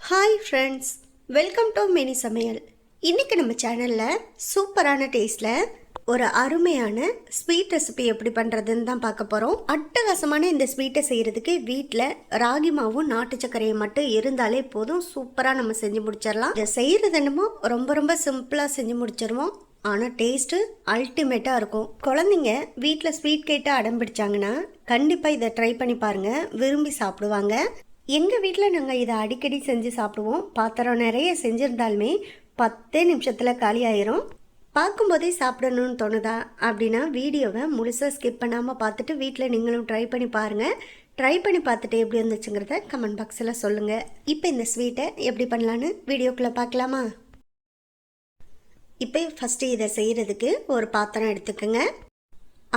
Hi friends, welcome to mini சமையல். இன்றைக்கி நம்ம சேனலில் சூப்பரான டேஸ்ட்டில் ஒரு அருமையான ஸ்வீட் ரெசிபி எப்படி பண்ணுறதுன்னு தான் பார்க்க போகிறோம். அட்டகாசமான இந்த ஸ்வீட்டை செய்கிறதுக்கு வீட்டில் ராகி மாவும் நாட்டு சர்க்கரையை மட்டும் இருந்தாலே போதும், சூப்பராக நம்ம செஞ்சு முடிச்சிடலாம். இதை செய்கிறது என்னமோ ரொம்ப ரொம்ப சிம்பிளாக செஞ்சு முடிச்சிருவோம். ஆனால் டேஸ்ட்டு அல்டிமேட்டாக இருக்கும். குழந்தைங்க வீட்டில் ஸ்வீட் கேட்டு அடம் பிடிச்சாங்கன்னா கண்டிப்பாக இதை ட்ரை பண்ணி பாருங்கள், விரும்பி சாப்பிடுவாங்க. எங்கள் வீட்டில் நாங்கள் இதை அடிக்கடி செஞ்சு சாப்பிடுவோம். பாத்திரம் நிறைய செஞ்சுருந்தாலுமே 10 நிமிஷத்தில் காலி ஆயிரும். பார்க்கும்போதே சாப்பிடணும்னு தோணுதா அப்படின்னா வீடியோவை முழுசாக ஸ்கிப் பண்ணாமல் பார்த்துட்டு வீட்டில் நீங்களும் ட்ரை பண்ணி பாருங்கள். ட்ரை பண்ணி பார்த்துட்டு எப்படி வந்துச்சுங்கிறத கமெண்ட் பாக்ஸில் சொல்லுங்கள். இப்போ இந்த ஸ்வீட்டை எப்படி பண்ணலான்னு வீடியோக்குள்ளே பார்க்கலாமா? இப்போ ஃபஸ்ட்டு இதை செய்கிறதுக்கு ஒரு பாத்திரம் எடுத்துக்கோங்க.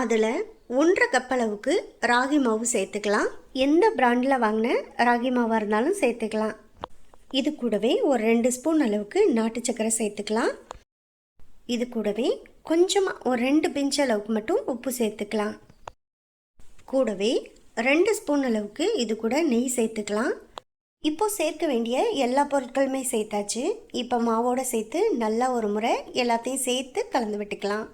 அதில் 1.5 கப் அளவுக்கு ராகி மாவு சேர்த்துக்கலாம். எந்த பிராண்டில் வாங்கின ராகி மாவாக இருந்தாலும் சேர்த்துக்கலாம். இது கூடவே ஒரு 2 ஸ்பூன் அளவுக்கு நாட்டு சர்க்கரை சேர்த்துக்கலாம். இது கூடவே கொஞ்சமாக ஒரு 2 பிஞ்ச் அளவுக்கு மட்டும் உப்பு சேர்த்துக்கலாம். கூடவே 2 ஸ்பூன் அளவுக்கு இது கூட நெய் சேர்த்துக்கலாம். இப்போ சேர்க்க வேண்டிய எல்லா பொருட்களுமே சேர்த்தாச்சு. இப்போ மாவோடு சேர்த்து நல்லா ஒரு முறை எல்லாத்தையும் சேர்த்து கலந்து விட்டுக்கலாம்.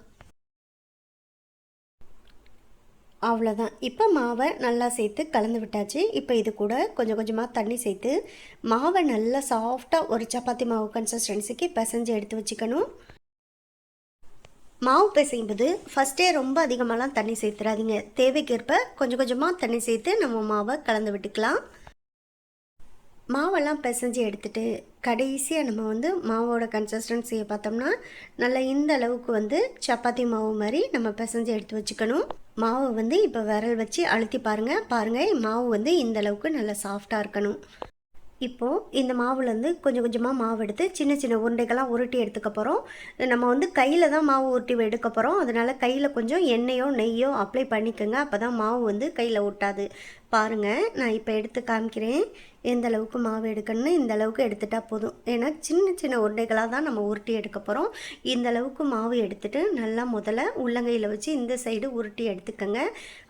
அவ்வளோதான். இப்போ மாவை நல்லா சேர்த்து கலந்து விட்டாச்சு. இப்போ இது கூட கொஞ்சம் கொஞ்சமாக தண்ணி சேர்த்து மாவை நல்லா சாஃப்டாக ஒரு சப்பாத்தி மாவு கன்சிஸ்டன்சிக்கு பிசைஞ்சு எடுத்து வச்சுக்கணும். மாவு பிசையும்போது ஃபஸ்ட்டே ரொம்ப அதிகமாகலாம் தண்ணி சேர்த்துறாதீங்க. தேவைக்கேற்ப கொஞ்சம் கொஞ்சமாக தண்ணி சேர்த்து நம்ம மாவை கலந்து விட்டுக்கலாம். மாவெல்லாம் பிசைஞ்சு எடுத்துகிட்டு கடைசியாக நம்ம மாவோட கன்சிஸ்டன்சியை பார்த்தோம்னா நல்லா இந்த அளவுக்கு சப்பாத்தி மாவு மாதிரி நம்ம பிசைஞ்சு எடுத்து வச்சுக்கணும். மாவு இப்போ விரல் வச்சு அழுத்தி பாருங்கள் மாவு இந்த அளவுக்கு நல்லா சாஃப்டாக இருக்கணும். இப்போது இந்த மாவுலேருந்து கொஞ்சம் கொஞ்சமாக மாவு எடுத்து சின்ன சின்ன உருண்டைகளாக உருட்டி எடுத்துக்க போகிறோம். நம்ம கையில் தான் மாவு உருட்டி எடுக்க போகிறோம். அதனால் கையில் கொஞ்சம் எண்ணெயோ நெய்யோ அப்ளை பண்ணிக்கோங்க. அப்போ தான் மாவு கையில் ஒட்டாது. பாருங்கள், நான் இப்போ எடுத்து காமிக்கிறேன் எந்த அளவுக்கு மாவு எடுக்கணும்னு. இந்த அளவுக்கு எடுத்துட்டால் போதும். ஏன்னா சின்ன சின்ன உருண்டைகளாக தான் நம்ம உருட்டி எடுக்க போகிறோம். இந்த அளவுக்கு மாவு எடுத்துகிட்டு நல்லா முதல்ல உள்ளங்கையில் வச்சு இந்த சைடு உருட்டி எடுத்துக்கோங்க.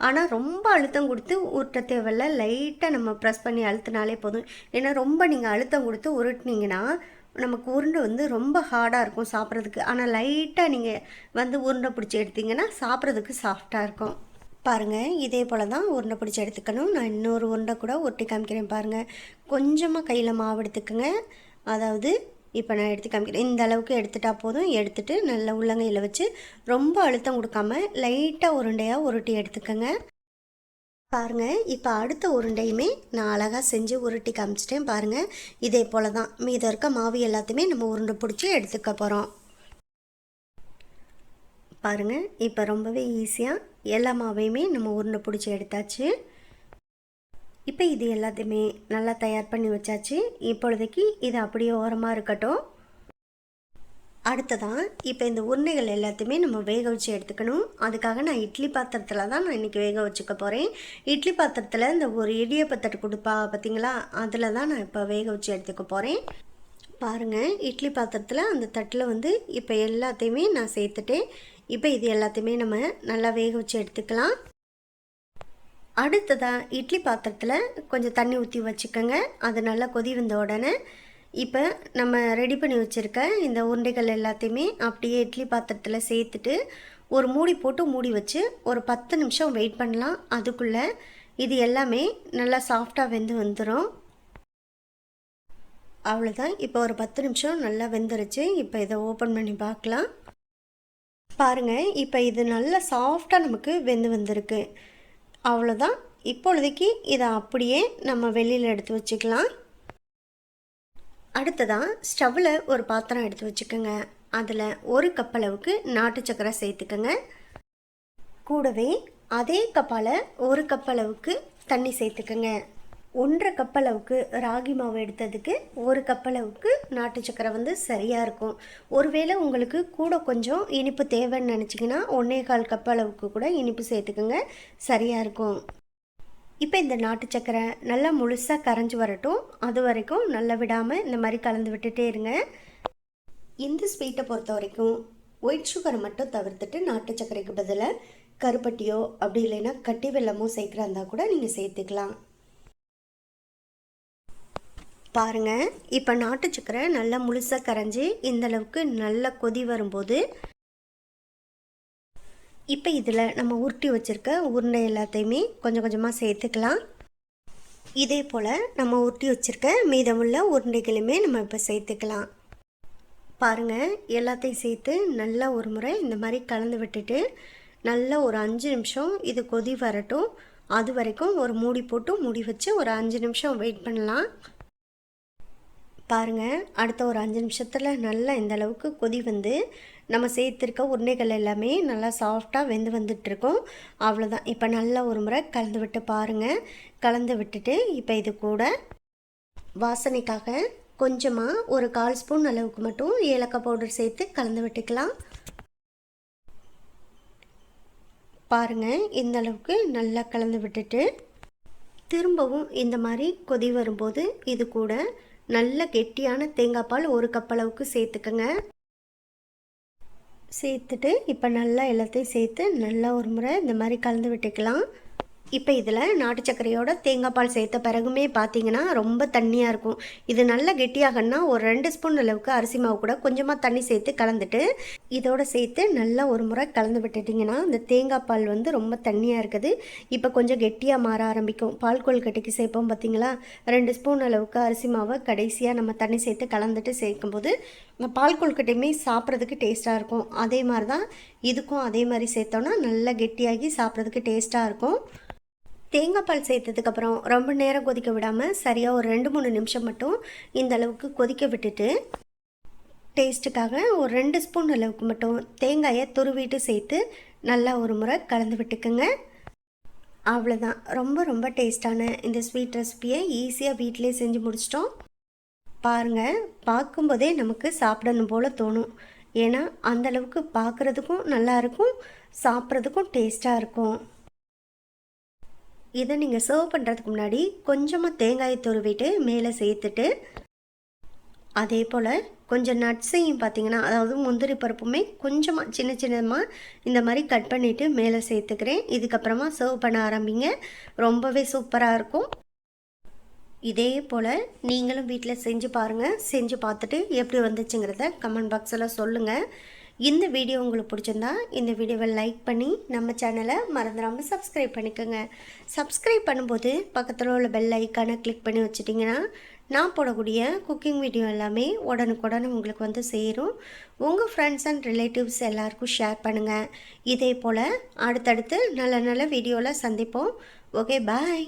ஆனால் ரொம்ப அழுத்தம் கொடுத்து உருட்ட தேவையில்ல, லைட்டாக நம்ம ப்ரெஸ் பண்ணி அழுத்தினாலே போதும். ஏன்னா ரொம்ப நீங்கள் அழுத்தம் கொடுத்து உருட்டினீங்கன்னா நமக்கு உருண்டை ரொம்ப ஹார்டாக இருக்கும் சாப்பிட்றதுக்கு. ஆனால் லைட்டாக நீங்கள் உருண்டை பிடிச்சி எடுத்திங்கன்னா சாப்பிட்றதுக்கு சாஃப்டாக இருக்கும். பாருங்கள், இதே போல் தான் உருண்டை பிடிச்சி எடுத்துக்கணும். நான் இன்னொரு உருண்டை கூட ஒட்டி காமிக்கிறேன். பாருங்கள், கொஞ்சமாக கையில் மாவு எடுத்துக்கோங்க. அதாவது இப்போ நான் எடுத்து காமிக்கிறேன். இந்த அளவுக்கு எடுத்துட்டால் போதும். எடுத்துகிட்டு நல்லா உள்ளங்கையில் வச்சு ரொம்ப அழுத்தம் கொடுக்காம லைட்டாக உருண்டையாக உருட்டி எடுத்துக்கோங்க. பாருங்கள், இப்போ அடுத்த உருண்டையுமே நான் அழகாக செஞ்சு உருட்டி காமிச்சிட்டேன். பாருங்கள், இதே போல் தான் மீதம் இருக்க மாவு எல்லாத்தையுமே நம்ம உருண்டை பிடிச்சி எடுத்துக்க போகிறோம். பாருங்கள், இப்போ ரொம்பவே ஈஸியாக எல்லா மாவையுமே நம்ம உருண்டை பிடிச்சி எடுத்தாச்சு. இப்போ இது எல்லாத்தையுமே நல்லா தயார் பண்ணி வச்சாச்சு. இப்பொழுதைக்கு இது அப்படியே ஓரமாக இருக்கட்டும். அடுத்ததான் இப்போ இந்த உருண்டைகள் எல்லாத்தையுமே நம்ம வேக வச்சு எடுத்துக்கணும். அதுக்காக நான் இட்லி பாத்திரத்தில் தான் நான் இன்றைக்கி வேக வச்சுக்க போகிறேன். இட்லி பாத்திரத்தில் இந்த ஒரு இடியப்பத்தட்டு கொடுப்பா பார்த்திங்களா, அதில் தான் நான் இப்போ வேக வச்சு எடுத்துக்க போகிறேன். பாருங்கள், இட்லி பாத்திரத்தில் அந்த தட்டில் இப்போ எல்லாத்தையுமே நான் சேர்த்துட்டேன். இப்போ இது எல்லாத்தையுமே நம்ம நல்லா வேக வச்சு எடுத்துக்கலாம். அடுத்ததாக இட்லி பாத்திரத்தில் கொஞ்சம் தண்ணி ஊற்றி வச்சுக்கோங்க. அது நல்லா கொதி வந்த உடனே இப்போ நம்ம ரெடி பண்ணி வச்சுருக்க இந்த உருண்டைகள் எல்லாத்தையுமே அப்படியே இட்லி பாத்திரத்தில் சேர்த்துட்டு ஒரு மூடி போட்டு மூடி வச்சு ஒரு 10 நிமிஷம் வெயிட் பண்ணலாம். அதுக்குள்ளே இது எல்லாமே நல்லா சாஃப்டாக வெந்து வந்துடும். அவ்வளோதான். இப்போ ஒரு 10 நிமிஷம் நல்லா வெந்துருச்சு. இப்போ இதை ஓப்பன் பண்ணி பார்க்கலாம். பாருங்கள், இப்போ இது நல்லா சாஃப்டாக நமக்கு வெந்து வந்திருக்கு. அவ்வளோதான். இப்பொழுதைக்கு இதை அப்படியே நம்ம வெளியில் எடுத்து வச்சுக்கலாம். அடுத்ததான் ஸ்டவ்வில் ஒரு பாத்திரம் எடுத்து வச்சுக்கோங்க. அதில் 1 கப் அளவுக்கு நாட்டு சர்க்கரை சேர்த்துக்கோங்க. கூடவே அதே கப்பால் 1 கப் அளவுக்கு தண்ணி சேர்த்துக்கோங்க. 1.5 கப் அளவுக்கு ராகி மாவு எடுத்ததுக்கு 1 கப் அளவுக்கு நாட்டு சர்க்கரை சரியாக இருக்கும். ஒருவேளை உங்களுக்கு கூட கொஞ்சம் இனிப்பு தேவைன்னு நினச்சிங்கன்னா 1.25 கப் அளவுக்கு கூட இனிப்பு சேர்த்துக்குங்க, சரியாக இருக்கும். இப்போ இந்த நாட்டு சர்க்கரை நல்லா முழுசாக கரைஞ்சி வரட்டும். அது வரைக்கும் நல்லா விடாமல் இந்த மாதிரி கலந்து விட்டுட்டே இருங்க. இந்த ஸ்வீட்டை பொறுத்த வரைக்கும் ஒயிட் சுகரை மட்டும் தவிர்த்துட்டு நாட்டு சர்க்கரைக்கு பதிலாக கருப்பட்டியோ அப்படி இல்லைன்னா கட்டி வெல்லமோ சேர்க்குறா இருந்தால் கூட நீங்கள் சேர்த்துக்கலாம். பாருங்கள், இப்போ நாட்டு சக்கரை நல்லா முழுசாக கரைஞ்சி இந்தளவுக்கு நல்லா கொதி வரும்போது இப்போ இதில் நம்ம உருட்டி வச்சுருக்க உருண்டை எல்லாத்தையுமே கொஞ்சம் கொஞ்சமாக சேர்த்துக்கலாம். இதே போல் நம்ம உருட்டி வச்சுருக்க மீதமுள்ள உருண்டைகளுமே நம்ம இப்போ சேர்த்துக்கலாம். பாருங்கள், எல்லாத்தையும் சேர்த்து நல்லா ஒரு முறை இந்த மாதிரி கலந்து விட்டுட்டு நல்லா ஒரு 5 நிமிஷம் இது கொதி வரட்டும். அது வரைக்கும் ஒரு மூடி போட்டு மூடி வச்சு ஒரு 5 நிமிஷம் வெயிட் பண்ணலாம். பாருங்கள், அடுத்த ஒரு 5 நிமிஷத்தில் நல்லா இந்த அளவுக்கு கொதி வந்து நம்ம சேர்த்துருக்க உருண்டைகள் எல்லாமே நல்லா சாஃப்டாக வெந்து வந்துட்டுருக்கோம். அவ்வளோதான். இப்போ நல்லா ஒரு முறை கலந்து விட்டு பாருங்கள். கலந்து விட்டுட்டு இப்போ இது கூட வாசனைக்காக கொஞ்சமாக ஒரு 1/4 ஸ்பூன் அளவுக்கு மட்டும் ஏலக்காய் பவுடர் சேர்த்து கலந்து விட்டுக்கலாம். பாருங்கள், இந்த அளவுக்கு நல்லா கலந்து விட்டுட்டு திரும்பவும் இந்த மாதிரி கொதி வரும்போது இது கூட நல்ல கெட்டியான தேங்காய் பால் 1 கப் அளவுக்கு சேர்த்துக்கங்க. சேர்த்துட்டு இப்போ நல்லா எல்லாத்தையும் சேர்த்து நல்லா ஒரு முறை இந்த மாதிரி கலந்து விட்டுக்கலாம். இப்போ இதில் நாட்டு சர்க்கரையோட தேங்காய் பால் சேர்த்த பிறகுமே பார்த்தீங்கன்னா ரொம்ப தண்ணியாக இருக்கும். இது நல்லா கெட்டியாகன்னா ஒரு 2 ஸ்பூன் அளவுக்கு அரிசி மாவு கூட கொஞ்சமாக தண்ணி சேர்த்து கலந்துட்டு இதோடு சேர்த்து நல்லா ஒரு முறை கலந்து விட்டுட்டிங்கன்னா இந்த தேங்காய் பால் வந்து ரொம்ப தண்ணியாக இருக்குது. இப்போ கொஞ்சம் கெட்டியாக மாற ஆரம்பிக்கும். பால் கொழுக்கட்டைக்கு சேர்ப்போம் பார்த்தீங்களா, 2 ஸ்பூன் அளவுக்கு அரிசி மாவை கடைசியாக நம்ம தண்ணி சேர்த்து கலந்துட்டு சேர்க்கும்போது இந்த பால் கொழுக்கட்டையுமே சாப்பிட்றதுக்கு டேஸ்ட்டாக இருக்கும். அதே மாதிரி தான் இதுக்கும் அதே மாதிரி சேர்த்தோன்னா நல்லா கெட்டியாகி சாப்பிட்றதுக்கு டேஸ்ட்டாக இருக்கும். தேங்காய் பால் சேர்த்ததுக்கப்புறம் ரொம்ப நேரம் கொதிக்க விடாமல் சரியாக ஒரு 2-3 நிமிஷம் மட்டும் இந்த அளவுக்கு கொதிக்க விட்டுட்டு டேஸ்ட்டுக்காக ஒரு 2 ஸ்பூன் அளவுக்கு மட்டும் தேங்காயை துருவிட்டு சேர்த்து நல்லா ஒரு முறை கலந்து விட்டுக்குங்க. அவ்வளோதான். ரொம்ப ரொம்ப டேஸ்டான இந்த ஸ்வீட் ரெசிபியை ஈஸியாக வீட்டிலே செஞ்சு முடிச்சிட்டோம். பாருங்கள், பார்க்கும்போதே நமக்கு சாப்பிடணும் போல் தோணும். ஏன்னா அந்தளவுக்கு பார்க்குறதுக்கும் நல்லாயிருக்கும், சாப்பிட்றதுக்கும் டேஸ்ட்டாக இருக்கும். இதை நீங்கள் சர்வ் பண்ணுறதுக்கு முன்னாடி கொஞ்சமாக தேங்காயை துருவிட்டு மேலே சேர்த்துட்டு அதே போல் கொஞ்சம் நட்ஸையும் பார்த்தீங்கன்னா, அதாவது முந்திரி பருப்புமே கொஞ்சமாக சின்ன சின்னமாக இந்த மாதிரி கட் பண்ணிவிட்டு மேலே சேர்த்துக்கிறேன். இதுக்கப்புறமா சர்வ் பண்ண ஆரம்பிங்க. ரொம்பவே சூப்பராக இருக்கும். இதே போல் நீங்களும் வீட்டில் செஞ்சு பாருங்கள். செஞ்சு பார்த்துட்டு எப்படி வந்துச்சுங்கிறத கமெண்ட் பாக்ஸில் சொல்லுங்கள். இந்த வீடியோ உங்களுக்கு பிடிச்சிருந்தா இந்த வீடியோவை லைக் பண்ணி நம்ம சேனலை மறந்துடாமல் சப்ஸ்கிரைப் பண்ணிக்கோங்க. சப்ஸ்கிரைப் பண்ணும்போது பக்கத்தில் உள்ள பெல் ஐக்கானை கிளிக் பண்ணி வச்சிட்டிங்கன்னா நான் போடக்கூடிய குக்கிங் வீடியோ எல்லாமே உடனுக்குடன் உங்களுக்கு வந்து சேரும். உங்கள் ஃப்ரெண்ட்ஸ் அண்ட் ரிலேட்டிவ்ஸ் எல்லாருக்கும் ஷேர் பண்ணுங்கள். இதே போல் அடுத்தடுத்து நல்ல நல்ல வீடியோவில் சந்திப்போம். ஓகே, பாய்.